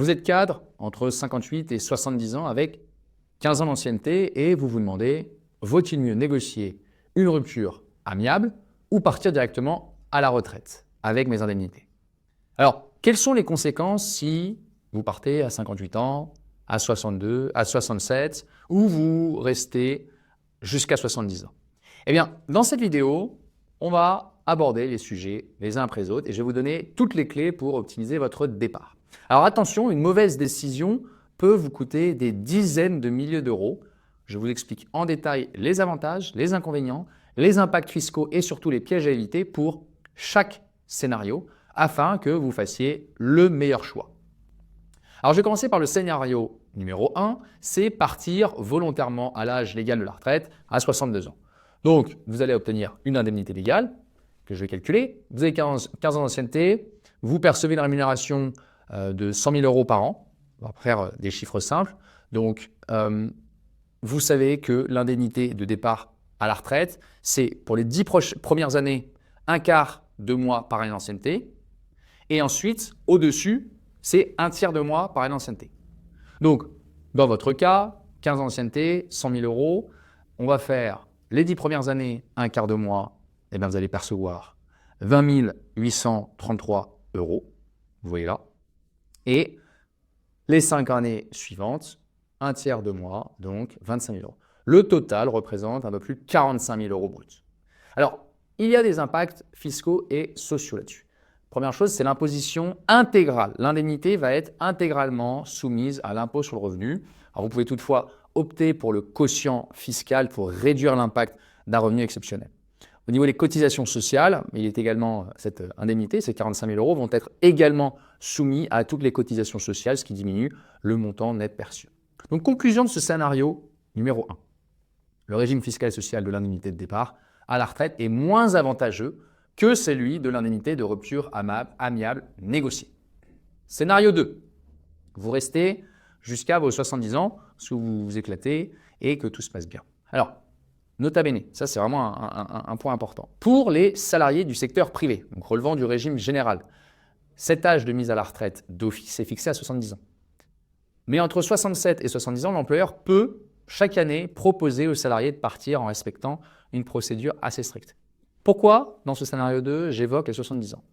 Vous êtes cadre entre 58 et 70 ans avec 15 ans d'ancienneté et vous vous demandez, vaut-il mieux négocier une rupture amiable ou partir directement à la retraite avec mes indemnités? Alors, quelles sont les conséquences si vous partez à 58 ans, à 62, à 67 ou vous restez jusqu'à 70 ans? Eh bien, dans cette vidéo, on va aborder les sujets les uns après les autres et je vais vous donner toutes les clés pour optimiser votre départ. Alors attention, une mauvaise décision peut vous coûter des dizaines de milliers d'euros. Je vous explique en détail les avantages, les inconvénients, les impacts fiscaux et surtout les pièges à éviter pour chaque scénario afin que vous fassiez le meilleur choix. Alors je vais commencer par le scénario numéro 1, c'est partir volontairement à l'âge légal de la retraite à 62 ans. Donc vous allez obtenir une indemnité légale que je vais calculer. Vous avez 15 ans d'ancienneté, vous percevez une rémunération de 100 000 euros par an. On va faire des chiffres simples. Donc vous savez que l'indemnité de départ à la retraite, c'est pour les 10 premières années, un quart de mois par année d'ancienneté. Et ensuite, au-dessus, c'est un tiers de mois par année d'ancienneté. Donc, dans votre cas, 15 ans d'ancienneté, 100 000 euros. On va faire les 10 premières années, un quart de mois. Eh bien, vous allez percevoir 20 833 euros. Vous voyez là. Et les 5 années suivantes, un tiers de mois, donc 25 000 euros. Le total représente un peu plus de 45 000 euros bruts. Alors, il y a des impacts fiscaux et sociaux là-dessus. Première chose, c'est l'imposition intégrale. L'indemnité va être intégralement soumise à l'impôt sur le revenu. Alors, vous pouvez toutefois opter pour le quotient fiscal pour réduire l'impact d'un revenu exceptionnel. Au niveau des cotisations sociales, il est également cette indemnité, ces 45 000 euros vont être également soumis à toutes les cotisations sociales, ce qui diminue le montant net perçu. Donc, conclusion de ce scénario numéro 1. Le régime fiscal et social de l'indemnité de départ à la retraite est moins avantageux que celui de l'indemnité de rupture amiable négociée. Scénario 2. Vous restez jusqu'à vos 70 ans, parce que vous vous éclatez et que tout se passe bien. Alors, nota bene, ça c'est vraiment un point important. Pour les salariés du secteur privé, donc relevant du régime général, cet âge de mise à la retraite d'office est fixé à 70 ans. Mais entre 67 et 70 ans, l'employeur peut chaque année proposer aux salariés de partir en respectant une procédure assez stricte. Pourquoi, dans ce scénario 2, j'évoque les 70 ans?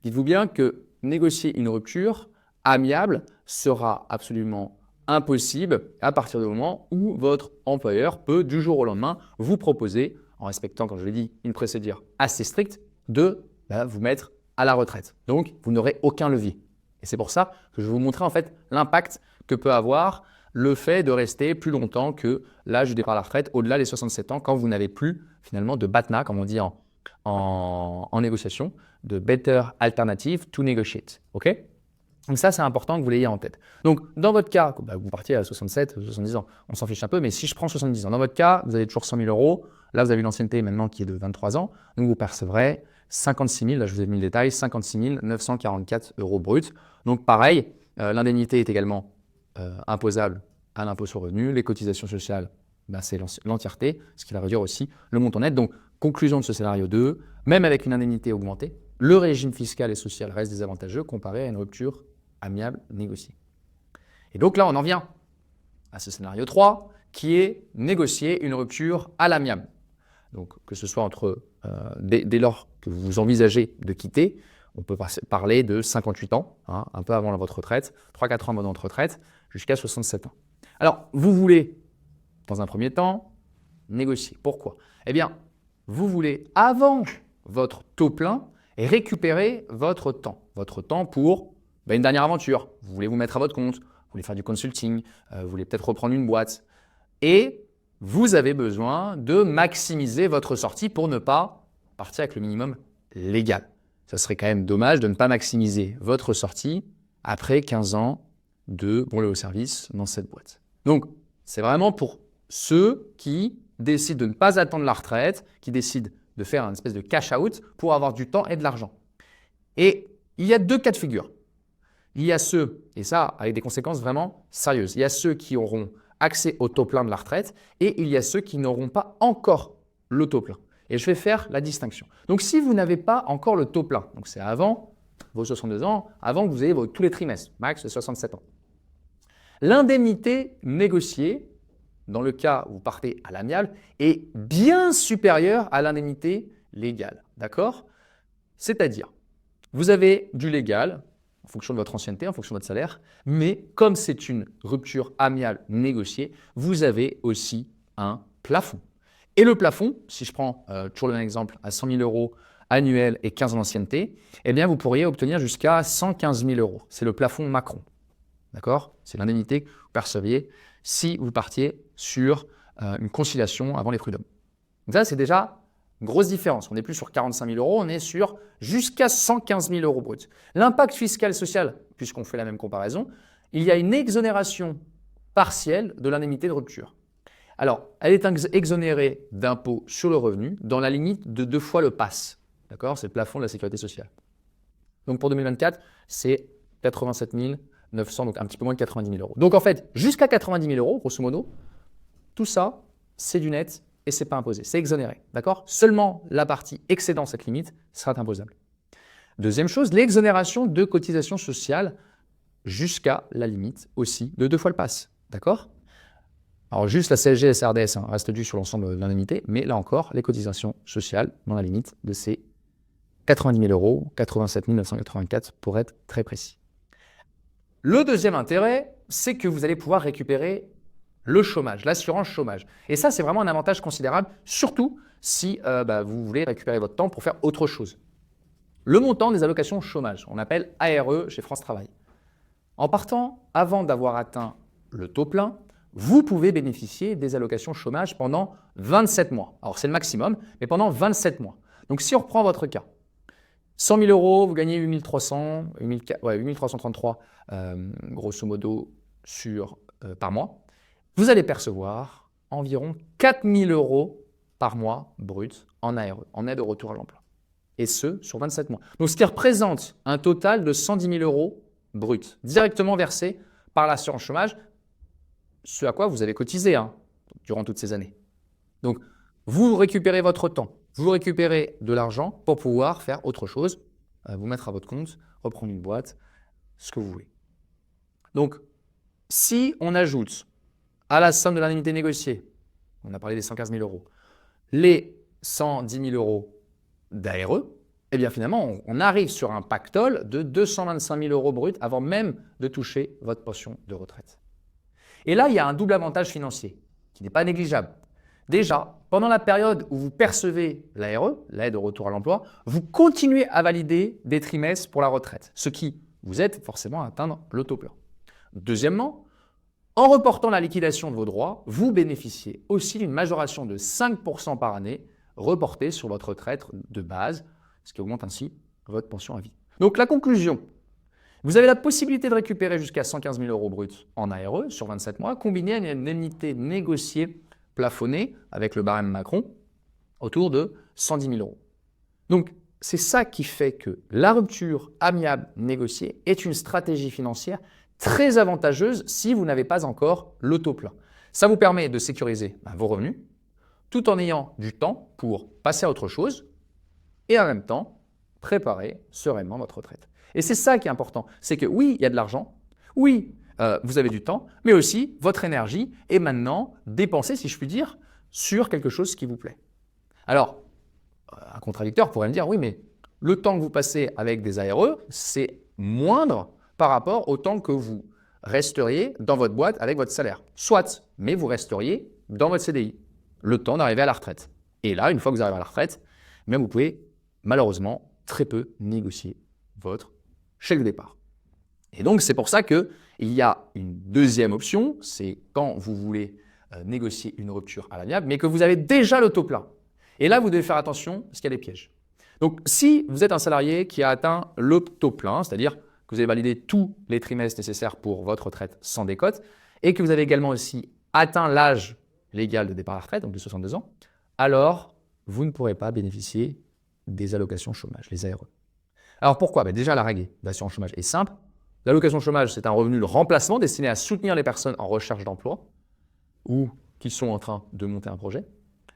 Dites-vous bien que négocier une rupture amiable sera absolument impossible à partir du moment où votre employeur peut, du jour au lendemain, vous proposer, en respectant, comme je l'ai dit, une procédure assez stricte, de vous mettre à la retraite. Donc, vous n'aurez aucun levier. Et c'est pour ça que je vais vous montrer en fait l'impact que peut avoir le fait de rester plus longtemps que l'âge du départ à la retraite, au-delà des 67 ans, quand vous n'avez plus finalement de BATNA, comme on dit en négociation, de Better Alternative to Negotiate. Okay? Donc ça, c'est important que vous l'ayez en tête. Donc, dans votre cas, vous partiez à 67, 70 ans, on s'en fiche un peu, mais si je prends 70 ans, dans votre cas, vous avez toujours 100 000 euros. Là, vous avez une ancienneté maintenant qui est de 23 ans. Donc, vous percevrez 56 000, là, je vous ai mis le détail, 56 944 euros bruts. Donc, pareil, l'indemnité est également imposable à l'impôt sur le revenu. Les cotisations sociales, c'est l'entièreté, ce qui va réduire aussi le montant net. Donc, conclusion de ce scénario 2, même avec une indemnité augmentée, le régime fiscal et social reste désavantageux comparé à une rupture amiable négociée. Et donc là, on en vient à ce scénario 3, qui est négocier une rupture à l'amiable. Donc, que ce soit dès lors que vous envisagez de quitter, on peut parler de 58 ans, un peu avant votre retraite, 3-4 ans avant votre retraite, jusqu'à 67 ans. Alors, vous voulez, dans un premier temps, négocier. Pourquoi? Eh bien, vous voulez, avant votre taux plein, récupérer votre temps pour une dernière aventure. Vous voulez vous mettre à votre compte, vous voulez faire du consulting, vous voulez peut-être reprendre une boîte. Et vous avez besoin de maximiser votre sortie pour ne pas partir avec le minimum légal. Ça serait quand même dommage de ne pas maximiser votre sortie après 15 ans de brûler au service dans cette boîte. Donc, c'est vraiment pour ceux qui décident de ne pas attendre la retraite, qui décident de faire une espèce de cash-out pour avoir du temps et de l'argent. Et il y a deux cas de figure. Il y a ceux, et ça avec des conséquences vraiment sérieuses, il y a ceux qui auront accès au taux plein de la retraite et il y a ceux qui n'auront pas encore le taux plein. Et je vais faire la distinction. Donc, si vous n'avez pas encore le taux plein, donc c'est avant vos 62 ans, avant que vous ayez tous les trimestres, max de 67 ans. l'indemnité négociée, dans le cas où vous partez à l'amiable, est bien supérieure à l'indemnité légale. D'accord? C'est-à-dire, vous avez du légal, en fonction de votre ancienneté, en fonction de votre salaire, mais comme c'est une rupture amiable négociée, vous avez aussi un plafond. Et le plafond, si je prends toujours le même exemple, à 100 000 euros annuel et 15 ans d'ancienneté, eh bien vous pourriez obtenir jusqu'à 115 000 euros. C'est le plafond Macron. D'accord? C'est l'indemnité que vous perceviez si vous partiez sur une conciliation avant les prud'hommes. Donc ça, c'est déjà une grosse différence. On n'est plus sur 45 000 euros, on est sur jusqu'à 115 000 euros brut. L'impact fiscal et social, puisqu'on fait la même comparaison, il y a une exonération partielle de l'indemnité de rupture. Alors, elle est exonérée d'impôt sur le revenu dans la limite de 2 fois le PASS. D'accord? C'est le plafond de la sécurité sociale. Donc pour 2024, c'est 87 900, donc un petit peu moins de 90 000 euros. Donc en fait, jusqu'à 90 000 euros, grosso modo, tout ça, c'est du net et ce n'est pas imposé, c'est exonéré. D'accord? Seulement la partie excédant cette limite sera imposable. Deuxième chose, l'exonération de cotisations sociales jusqu'à la limite aussi de 2 fois le PASS. D'accord? Alors juste la CSG et SRDS restent dus sur l'ensemble de l'indemnité, mais là encore, les cotisations sociales dans la limite de ces 90 000 euros, 87 984 pour être très précis. Le deuxième intérêt, c'est que vous allez pouvoir récupérer le chômage, l'assurance chômage. Et ça, c'est vraiment un avantage considérable, surtout si vous voulez récupérer votre temps pour faire autre chose. Le montant des allocations chômage, on appelle ARE chez France Travail. En partant avant d'avoir atteint le taux plein, vous pouvez bénéficier des allocations chômage pendant 27 mois. Alors, c'est le maximum, mais pendant 27 mois. Donc, si on reprend votre cas, 100 000 euros, vous gagnez 8 333 grosso modo par mois. Vous allez percevoir environ 4 000 euros par mois brut en ARE, en aide au retour à l'emploi. Et ce, sur 27 mois. Donc, ce qui représente un total de 110 000 euros brut, directement versés par l'assurance chômage, ce à quoi vous avez cotisé durant toutes ces années. Donc, vous récupérez votre temps, vous récupérez de l'argent pour pouvoir faire autre chose, vous mettre à votre compte, reprendre une boîte, ce que vous voulez. Donc, si on ajoute à la somme de l'indemnité négociée, on a parlé des 115 000 euros, les 110 000 euros d'ARE, eh bien finalement, on arrive sur un pactole de 225 000 euros brut avant même de toucher votre pension de retraite. Et là, il y a un double avantage financier qui n'est pas négligeable. Déjà, pendant la période où vous percevez l'ARE, l'aide au retour à l'emploi, vous continuez à valider des trimestres pour la retraite, ce qui vous aide forcément à atteindre le taux plein. Deuxièmement, en reportant la liquidation de vos droits, vous bénéficiez aussi d'une majoration de 5% par année reportée sur votre retraite de base, ce qui augmente ainsi votre pension à vie. Donc la conclusion, vous avez la possibilité de récupérer jusqu'à 115 000 euros bruts en ARE sur 27 mois, combiné à une indemnité négociée plafonnée avec le barème Macron autour de 110 000 euros. Donc, c'est ça qui fait que la rupture amiable négociée est une stratégie financière très avantageuse si vous n'avez pas encore le taux plein. Ça vous permet de sécuriser vos revenus tout en ayant du temps pour passer à autre chose et en même temps préparer sereinement votre retraite. Et c'est ça qui est important, c'est que oui, il y a de l'argent, oui, vous avez du temps, mais aussi votre énergie est maintenant dépensée, si je puis dire, sur quelque chose qui vous plaît. Alors, un contradicteur pourrait me dire, oui, mais le temps que vous passez avec des ARE, c'est moindre par rapport au temps que vous resteriez dans votre boîte avec votre salaire. Soit, mais vous resteriez dans votre CDI, le temps d'arriver à la retraite. Et là, une fois que vous arrivez à la retraite, même vous pouvez malheureusement très peu négocier votre chèque de départ. Et donc, c'est pour ça qu'il y a une deuxième option, c'est quand vous voulez négocier une rupture à l'amiable, mais que vous avez déjà le taux plein. Et là, vous devez faire attention parce qu'il y a des pièges. Donc, si vous êtes un salarié qui a atteint le taux plein, c'est-à-dire que vous avez validé tous les trimestres nécessaires pour votre retraite sans décote, et que vous avez également aussi atteint l'âge légal de départ à la retraite, donc de 62 ans, alors vous ne pourrez pas bénéficier des allocations chômage, les ARE. Alors pourquoi? Déjà, la règle d'assurance chômage est simple. L'allocation chômage, c'est un revenu de remplacement destiné à soutenir les personnes en recherche d'emploi ou qui sont en train de monter un projet.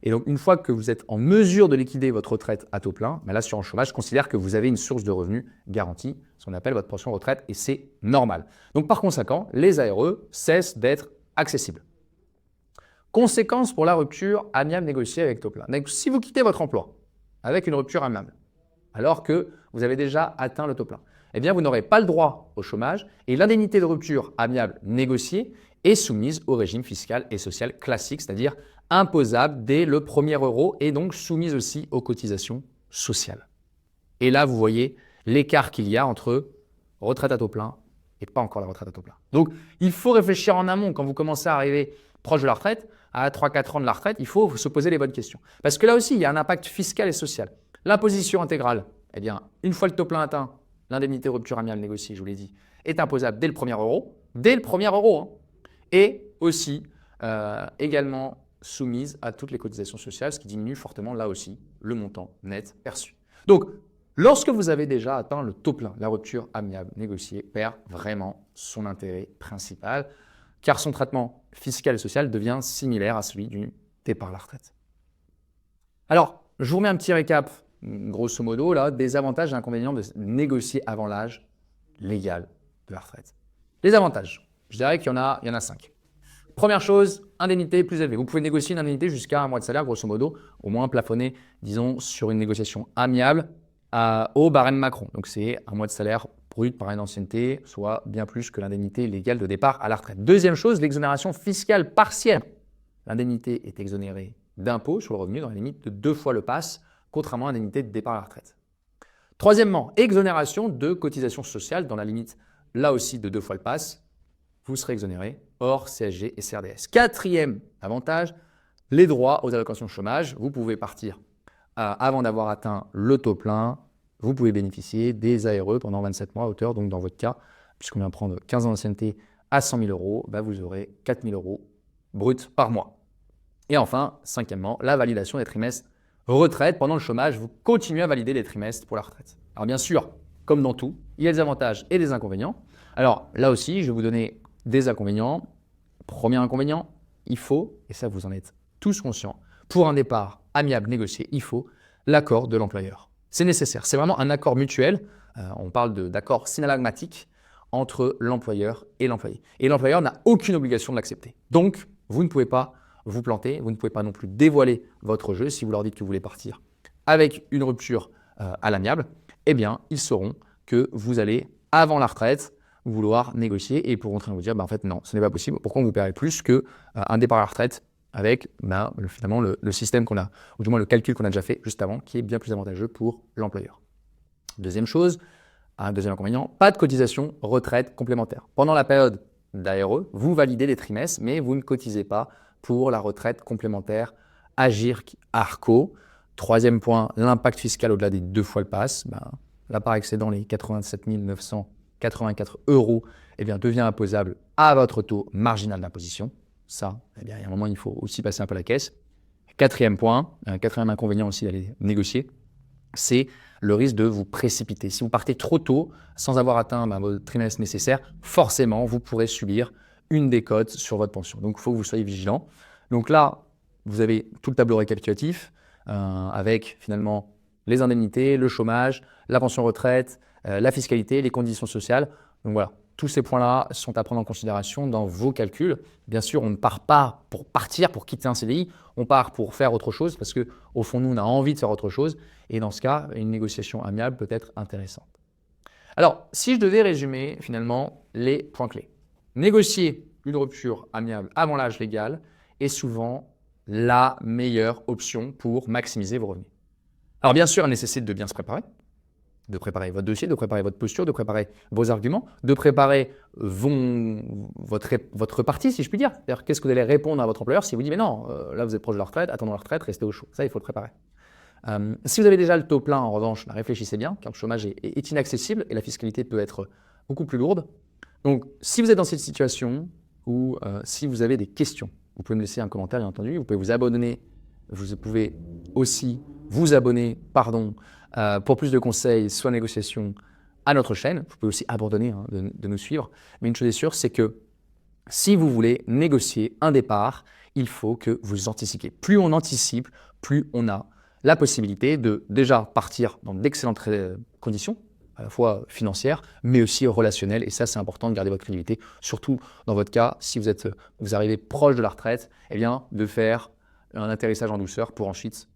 Et donc, une fois que vous êtes en mesure de liquider votre retraite à taux plein, l'assurance chômage considère que vous avez une source de revenus garantie, ce qu'on appelle votre pension retraite, et c'est normal. Donc, par conséquent, les ARE cessent d'être accessibles. Conséquence pour la rupture amiable négociée avec taux plein. Donc, si vous quittez votre emploi avec une rupture amiable, alors que vous avez déjà atteint le taux plein, eh bien, vous n'aurez pas le droit au chômage et l'indemnité de rupture amiable négociée est soumise au régime fiscal et social classique, c'est-à-dire imposable dès le premier euro et donc soumise aussi aux cotisations sociales. Et là, vous voyez l'écart qu'il y a entre retraite à taux plein et pas encore la retraite à taux plein. Donc, il faut réfléchir en amont quand vous commencez à arriver proche de la retraite, à 3-4 ans de la retraite, il faut se poser les bonnes questions. Parce que là aussi, il y a un impact fiscal et social. L'imposition intégrale, eh bien, une fois le taux plein atteint, l'indemnité rupture amiable négociée, je vous l'ai dit, est imposable dès le premier euro. Dès le premier euro. Hein. Et aussi, également soumise à toutes les cotisations sociales, ce qui diminue fortement, là aussi, le montant net perçu. Donc, lorsque vous avez déjà atteint le taux plein, la rupture amiable négociée perd vraiment son intérêt principal, car son traitement fiscal et social devient similaire à celui du départ à la retraite. Alors, je vous remets un petit récap, grosso modo, là, des avantages et inconvénients de négocier avant l'âge légal de la retraite. Les avantages, je dirais qu'il y en a 5. Première chose, indemnité plus élevée. Vous pouvez négocier une indemnité jusqu'à un mois de salaire, grosso modo, au moins plafonné, disons, sur une négociation amiable au barème Macron. Donc, c'est un mois de salaire brut par année d'ancienneté, soit bien plus que l'indemnité légale de départ à la retraite. Deuxième chose, l'exonération fiscale partielle. L'indemnité est exonérée d'impôt sur le revenu dans la limite de 2 fois le PASS, contrairement à l'indemnité de départ à la retraite. Troisièmement, exonération de cotisations sociales dans la limite, là aussi, de 2 fois le PASS. Vous serez exonéré hors CSG et CRDS. Quatrième avantage, les droits aux allocations chômage. Vous pouvez partir avant d'avoir atteint le taux plein. Vous pouvez bénéficier des ARE pendant 27 mois à hauteur. Donc, dans votre cas, puisqu'on vient prendre 15 ans d'ancienneté à 100 000 euros, vous aurez 4 000 euros bruts par mois. Et enfin, cinquièmement, la validation des trimestres retraite. Pendant le chômage, vous continuez à valider les trimestres pour la retraite. Alors, bien sûr, comme dans tout, il y a des avantages et des inconvénients. Alors, là aussi, je vais vous donner des inconvénients. Premier inconvénient, il faut, et ça vous en êtes tous conscients, pour un départ amiable négocié, il faut l'accord de l'employeur. C'est nécessaire, c'est vraiment un accord mutuel, on parle d'accord synalagmatique entre l'employeur et l'employé. Et l'employeur n'a aucune obligation de l'accepter. Donc, vous ne pouvez pas vous planter, vous ne pouvez pas non plus dévoiler votre jeu. Si vous leur dites que vous voulez partir avec une rupture à l'amiable, eh bien, ils sauront que vous allez, avant la retraite, vouloir négocier et ils pourront vous dire, en fait, non, ce n'est pas possible. Pourquoi on vous paierait plus qu'un départ à la retraite avec finalement le système qu'on a, ou du moins le calcul qu'on a déjà fait juste avant, qui est bien plus avantageux pour l'employeur. Deuxième chose, un deuxième inconvénient, pas de cotisation retraite complémentaire. Pendant la période d'ARE, vous validez les trimestres, mais vous ne cotisez pas pour la retraite complémentaire Agirc-Arco. Troisième point, l'impact fiscal au-delà des 2 fois le PASS. La part excédant les 87 984 euros devient imposable à votre taux marginal d'imposition. Ça, il y a un moment, il faut aussi passer un peu la caisse. Quatrième point, quatrième inconvénient aussi d'aller négocier, c'est le risque de vous précipiter. Si vous partez trop tôt, sans avoir atteint votre trimestre nécessaire, forcément, vous pourrez subir une décote sur votre pension. Donc, il faut que vous soyez vigilant. Donc là, vous avez tout le tableau récapitulatif avec finalement les indemnités, le chômage, la pension retraite, la fiscalité, les conditions sociales. Donc voilà, tous ces points-là sont à prendre en considération dans vos calculs. Bien sûr, on ne part pas pour partir, pour quitter un CDI, on part pour faire autre chose parce qu'au fond, nous, on a envie de faire autre chose. Et dans ce cas, une négociation amiable peut être intéressante. Alors, si je devais résumer finalement les points clés. Négocier une rupture amiable avant l'âge légal est souvent la meilleure option pour maximiser vos revenus. Alors bien sûr, elle nécessite de bien se préparer, de préparer votre dossier, de préparer votre posture, de préparer vos arguments, de préparer votre partie, si je puis dire. C'est-à-dire, qu'est-ce que vous allez répondre à votre employeur s'il vous dit « mais non, là vous êtes proche de la retraite, attendons la retraite, restez au chaud ». Ça, il faut le préparer. Si vous avez déjà le taux plein, en revanche, réfléchissez bien, car le chômage est inaccessible et la fiscalité peut être beaucoup plus lourde. Donc, si vous êtes dans cette situation ou si vous avez des questions, vous pouvez me laisser un commentaire, bien entendu. Vous pouvez vous abonner. Vous pouvez aussi vous abonner, pour plus de conseils, soit négociation, à notre chaîne. Vous pouvez aussi abandonner de nous suivre. Mais une chose est sûre, c'est que si vous voulez négocier un départ, il faut que vous anticipiez. Plus on anticipe, plus on a la possibilité de déjà partir dans d'excellentes conditions, à la fois financières, mais aussi relationnelles. Et ça, c'est important de garder votre crédibilité, surtout dans votre cas, si vous arrivez proche de la retraite, eh bien, de faire un atterrissage en douceur pour ensuite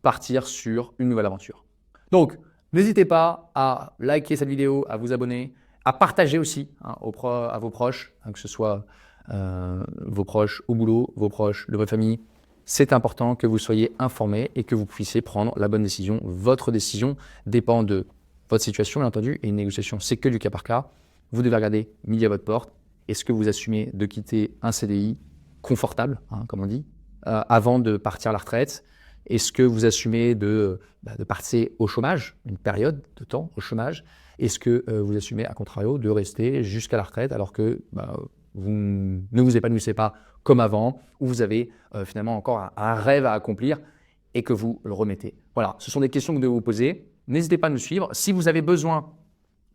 partir sur une nouvelle aventure. Donc, n'hésitez pas à liker cette vidéo, à vous abonner, à partager aussi à vos proches, que ce soit vos proches au boulot, vos proches de votre famille. C'est important que vous soyez informés et que vous puissiez prendre la bonne décision. Votre décision dépend de votre situation, bien entendu, et une négociation, c'est que du cas par cas. Vous devez regarder midi à votre porte. Est-ce que vous assumez de quitter un CDI confortable, comme on dit, avant de partir à la retraite? Est-ce que vous assumez de partir au chômage, une période de temps au chômage? Est-ce que vous assumez, à contrario, de rester jusqu'à la retraite alors que vous ne vous épanouissez pas comme avant, ou vous avez finalement encore un rêve à accomplir et que vous le remettez? Voilà, ce sont des questions que vous devez vous poser. N'hésitez pas à nous suivre. Si vous avez besoin,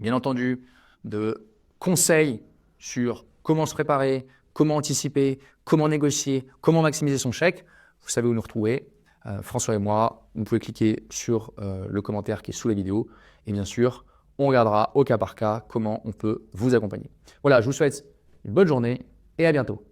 bien entendu, de conseils sur comment se préparer, comment anticiper, comment négocier, comment maximiser son chèque, vous savez où nous retrouver. François et moi, vous pouvez cliquer sur le commentaire qui est sous la vidéo. Et bien sûr, on regardera au cas par cas comment on peut vous accompagner. Voilà, je vous souhaite une bonne journée et à bientôt.